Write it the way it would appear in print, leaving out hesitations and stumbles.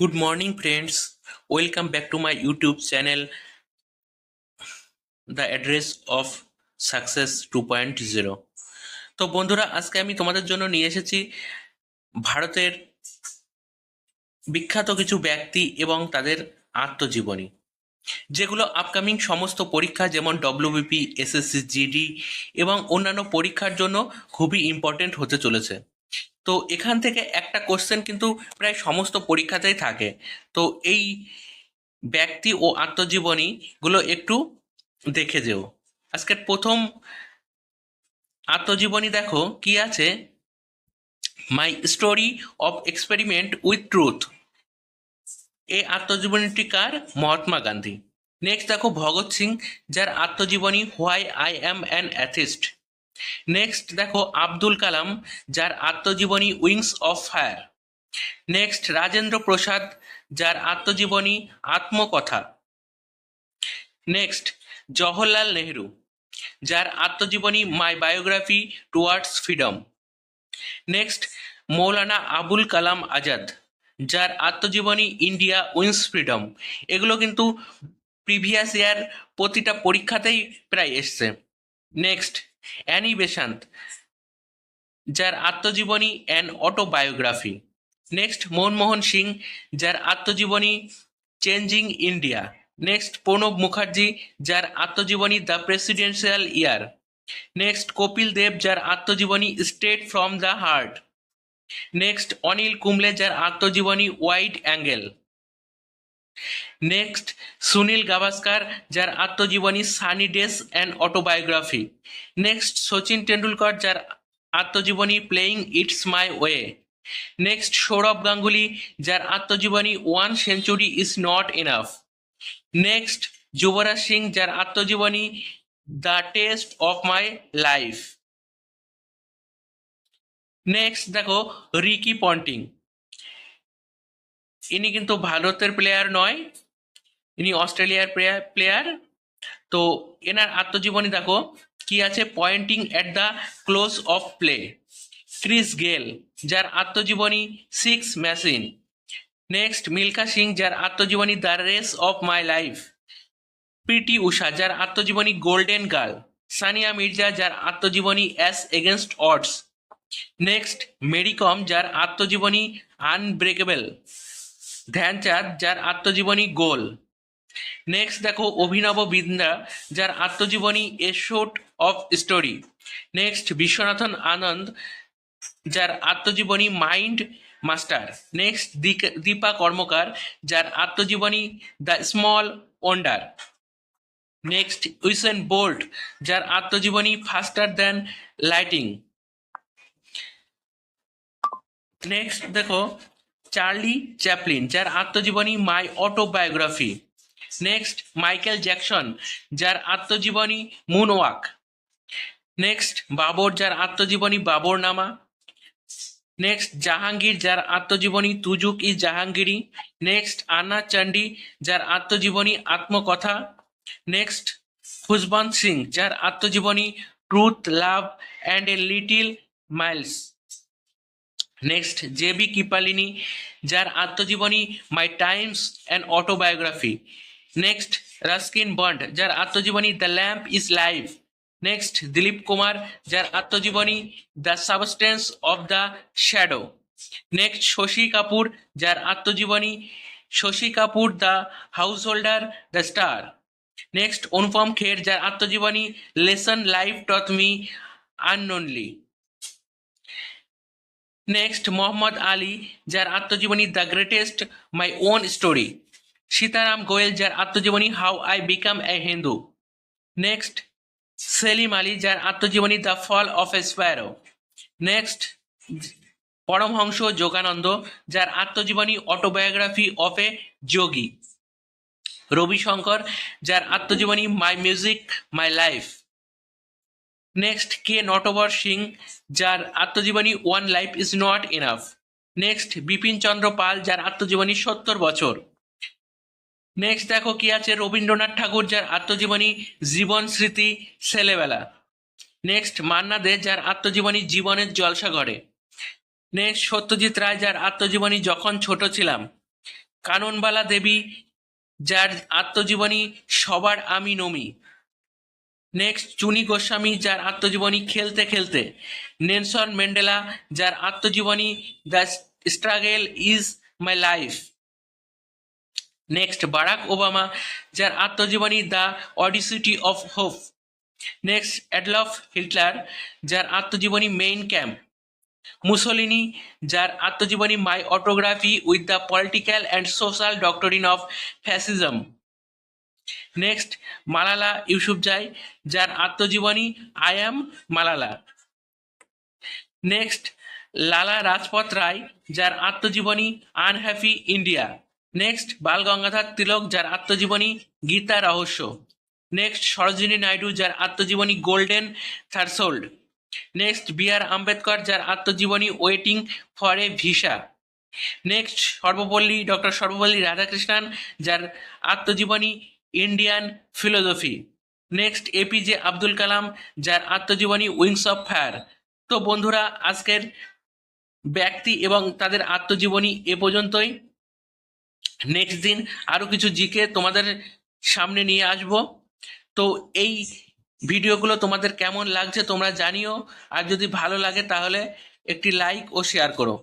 Good morning, friends. Welcome back to my YouTube channel, The Address of Success 2.0। তো বন্ধুরা, আজকে আমি তোমাদের জন্য নিয়ে এসেছি ভারতের বিখ্যাত কিছু ব্যক্তি এবং তাদের আত্মজীবনী, যেগুলো আপকামিং সমস্ত পরীক্ষা যেমন ডব্লিউবিপি, এসএসসি, জিডি এবং অন্যান্য পরীক্ষার জন্য খুবই ইম্পর্টেন্ট হতে চলেছে। তো এখান থেকে একটা কোশ্চেন কিন্তু প্রায় সমস্ত পরীক্ষাতেই থাকে। তো এই ব্যক্তি ও আত্মজীবনীগুলো একটু দেখে যেও। আজকের প্রথম আত্মজীবনী দেখো কি আছে, my story of experiment with truth. এই আত্মজীবনীটি কার? মহাত্মা গান্ধী। নেক্সট দেখো ভগৎ সিং, যার আত্মজীবনী why I am an atheist. Next দেখো আব্দুল কালাম, যার আত্মজীবনী wings of fire. Next Rajendra Prasad, যার আত্মজীবনী আত্মকথা। নেক্সট জওহরলাল নেহরু, যার আত্মজীবনী my biography towards freedom. Next Maulana Abul Kalam Azad, যার আত্মজীবনী ইন্ডিয়া উইন্স ফ্রিডম। এগুলো কিন্তু প্রিভিয়াস ইয়ার প্রতিটা পরীক্ষাতেই প্রায় এসছে। নেক্সট অ্যানি বেসান্ত, যার আত্মজীবনী an autobiography. Next Manmohan Singh, যার আত্মজীবনী changing India. Next Pranab Mukherjee, যার আত্মজীবনী the presidential year. Next Kapil Dev, যার আত্মজীবনী straight from the heart. Next Anil Kumble, যার আত্মজীবনী wide angle. Next Sunil Gavaskar, যার আত্মজীবনী sunny days and autobiography. Next Sachin Tendulkar, যার আত্মজীবনী playing it's my way. Next Sourav Ganguly, যার আত্মজীবনী one century is not enough. Next Yuvraj Singh, যার আত্মজীবনী the test of my life. Next দেখো রিকি পন্টিং, ইনি কিন্তু ভারতের প্লেয়ার নয়, ইনি অস্ট্রেলিয়ার প্লেয়ার। তো এনার আত্মজীবনী দেখো কি আছে, pointing at the close of play. Chris Gayle, যার আত্মজীবনী six machine. Next Milkha Singh, যার আত্মজীবনী the race of my life. Preeti Usha, যার আত্মজীবনী গোল্ডেন গার্ল। সানিয়া মির্জা, যার আত্মজীবনী ace against odds. Next Mary Kom, যার আত্মজীবনী আনব্রেকেবল। ধ্যানচাঁদ, যার আত্মজীবনী গোল। নেক্সট দেখো অভিনব বিন্দ্রা, যার আত্মজীবনী a short of story. Next Viswanathan Anand, যার আত্মজীবনী mind master. Next Dipa Karmakar, যার আত্মজীবনী the small wonder. Next Usain Bolt, যার আত্মজীবনী ফাস্টার দ্যান লাইটিং। নেক্সট দেখো চার্লি চ্যাপলিন, যার আত্মজীবনী my autobiography. Next Michael Jackson, যার আত্মজীবনী মুনওয়াক। নেক্সট বাবর, যার আত্মজীবনী বাবরনামা। নেক্সট জাহাঙ্গীর, যার আত্মজীবনী তুজুক ই জাহাঙ্গীরি। নেক্সট আন্না চান্ডি, যার আত্মজীবনী আত্মকথা। নেক্সট খুশবন্ত সিং, যার আত্মজীবনী truth, love and a little miles. Next J B. Kripalani, যার আত্মজীবনী my times and autobiography. Next Ruskin Bond, যার আত্মজীবনী the lamp is life. Next Dilip Kumar, যার আত্মজীবনী the substance of the shadow. Next Shashi Kapoor, যার আত্মজীবনী Shashi Kapoor the householder, the star. Next Anupam Kher, যার আত্মজীবনী lesson life taught me unknowingly. Next Muhammad Ali, যার আত্মজীবনী the greatest my own story. Sitaram Goel, যার আত্মজীবনী how I became a Hindu. Next Salim Ali, যার আত্মজীবনী the fall of a sparrow. Next Paramahansa Yogananda, যার আত্মজীবনী autobiography of a yogi. Ravi Shankar, যার আত্মজীবনী my music my life. Next K Natwar Singh, যার আত্মজীবনী one life is not enough. Next Bipin Chandra Pal, যার আত্মজীবনী 70 বছর। নেক্সট দেখো কি আছে, রবীন্দ্রনাথ ঠাকুর, যার আত্মজীবনী জীবন স্মৃতি ছেলেবেলা। নেক্সট মান্না দে, যার আত্মজীবনী জীবনের জলসাঘরে। নেক্সট সত্যজিৎ রায়, যার আত্মজীবনী যখন ছোট ছিলাম। কাননবালা দেবী, যার আত্মজীবনী সবার আমি নমি। নেক্সট চুনি গোস্বামী, যার আত্মজীবনী খেলতে খেলতে। নেলসন ম্যান্ডেলা, যার আত্মজীবনী the struggle is my life. Next Barack Obama, যার আত্মজীবনী the audacity of hope. Next Adolf Hitler, যার আত্মজীবনী মেইন ক্যাম্প। মুসোলিনি, যার আত্মজীবনী my autography with the political and social doctrine of fascism. Next Malala Yousafzai, যার আত্মজীবনী আই অ্যাম মালালা। নেক্সট লালা রাজপথ রায়, যার আত্মজীবনী unhappy India. Next Bal Gangadhar Tilak, যার আত্মজীবনী গীতা রহস্য। নেক্সট সরোজিনী নাইডু, যার আত্মজীবনী golden threshold. Next B R Ambedkar, যার আত্মজীবনী waiting for a visa. Next doctor Sarvepalli Radhakrishnan, যার আত্মজীবনী Indian philosophy. Next APJ Abdul Kalam, যার আত্মজীবনী উইংস অফ ফায়ার। তো বন্ধুরা, আজকের ব্যক্তি এবং তাদের আত্মজীবনী এ পর্যন্তই। নেক্সট দিন আরও কিছু জিকে তোমাদের সামনে নিয়ে আসব। তো এই ভিডিওগুলো তোমাদের কেমন লাগছে তোমরা জানিও, আর যদি ভালো লাগে তাহলে একটি লাইক ও শেয়ার করো।